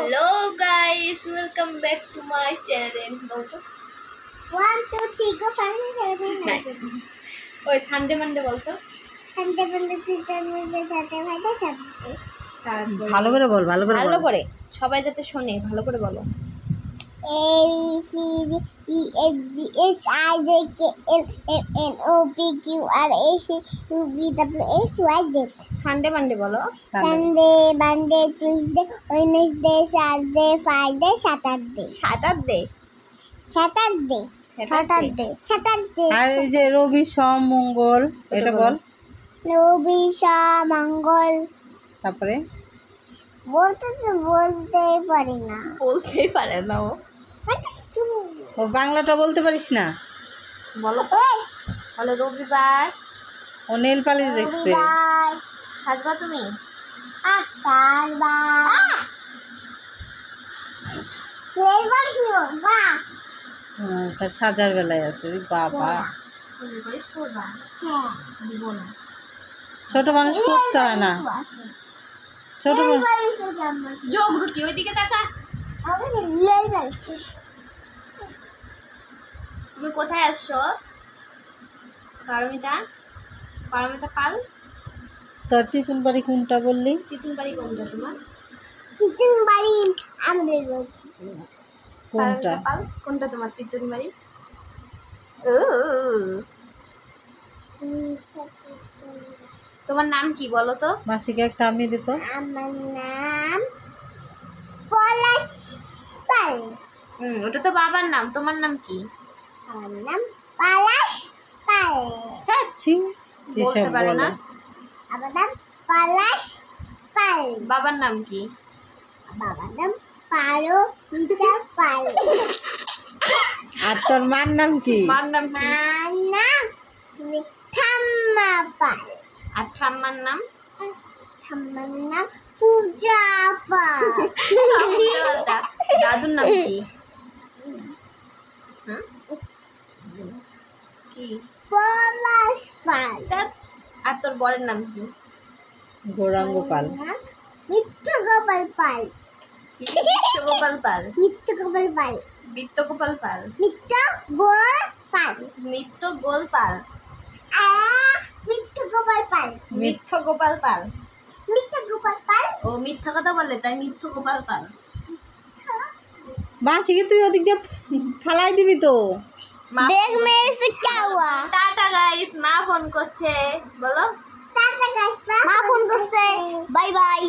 Hello guys, welcome back to my channel. 1 2 3 go 5 6 7 8 ওই Sunday Monday বলতো। Sunday Monday Tuesday Wednesday Thursday Friday Saturday. ভালো করে বল, ভালো করে ভালো বল। করে সবাই যাতে শোনে, ভালো করে বলো। A B C D E F G H I J K L M N O P Q R S T U V W X Y Z। Sunday Monday বলো। Sunday Monday Tuesday Wednesday Thursday Friday Saturday. Saturday Saturday Saturday Saturday. আর এই যে রবি সোম মঙ্গল, এটা বল। রবি সোম মঙ্গল। তারপরে বলতেই পারি না। বলতেই পারে না ও। ও বাংলাটা বলতে পারিস না? বলো তো। বলো রবিবার। ও নেল পালিশ দেখছে। রবিবার। সাজবা তুমি? সাজবার। রবিবার শুনো বাহ। তার সাজার বেলায় আছে। ওই বাবা, রবিবার করবা? হ্যাঁ দিব না। ছোট মানুষ করতে হয় না। ছোট যোগ রুটি ওইদিকে তাকা। তুমি কোথায় আসছো? পারমিতা পারমিতা পাল। তোর তিতুন বাড়ি কোনটা বললি? তিতুন বাড়ি কোনটা তোমার? তিতুন বাড়ি আমাদের কোনটা? পারমিতা পাল কোনটা তোমার তিতুন বাড়ি? তোমার নাম কি বলো তো? মাসিকে একটা আমি দিত। আমার নাম পলাশ পাল। ওটা তো বাবার নাম, তোমার নাম কি? আমার নাম পলাশ পাল। ছি, বলতে কিসব পারে বলে? না। আমার নাম পলাশ পাল। বাবার নাম কি? বাবার নাম পারমিতা পাল। আর তোর মার নাম কি? মার নাম কি? মার নাম ঠাম্মা পাল। আর ঠাম্মার নাম? ঠাম্মার নাম পূজা পাল। দাদুর নাম কি? হ্যাঁ? কি? পলাশ পাল। আর তোর বরের নাম কি? গৌরাঙ্গ পাল। মিথ্যা গোপাল পাল। কি? বিশ্বগোপাল পাল। মিথ্যা গোপাল পাল। বিত্তগোপাল পাল। মিথ্যা গোল পাল। মিত্র গোল পাল। মিথ্যা গোপাল পাল। মিথ্য গোপাল পাল। মিথ্যা গোপাল পাল। ও মিথ্যা কথা বলে তাই মিথ্য গোপাল পাল। মাসিকে তুই ওদিক দিয়ে ফালাই দিবি তো। देख मेरे से क्या हुआ। টাটা গাইস, মা ফোন করছে, বলো टाटा गाइस। माँ फोन करছে। Bye bye.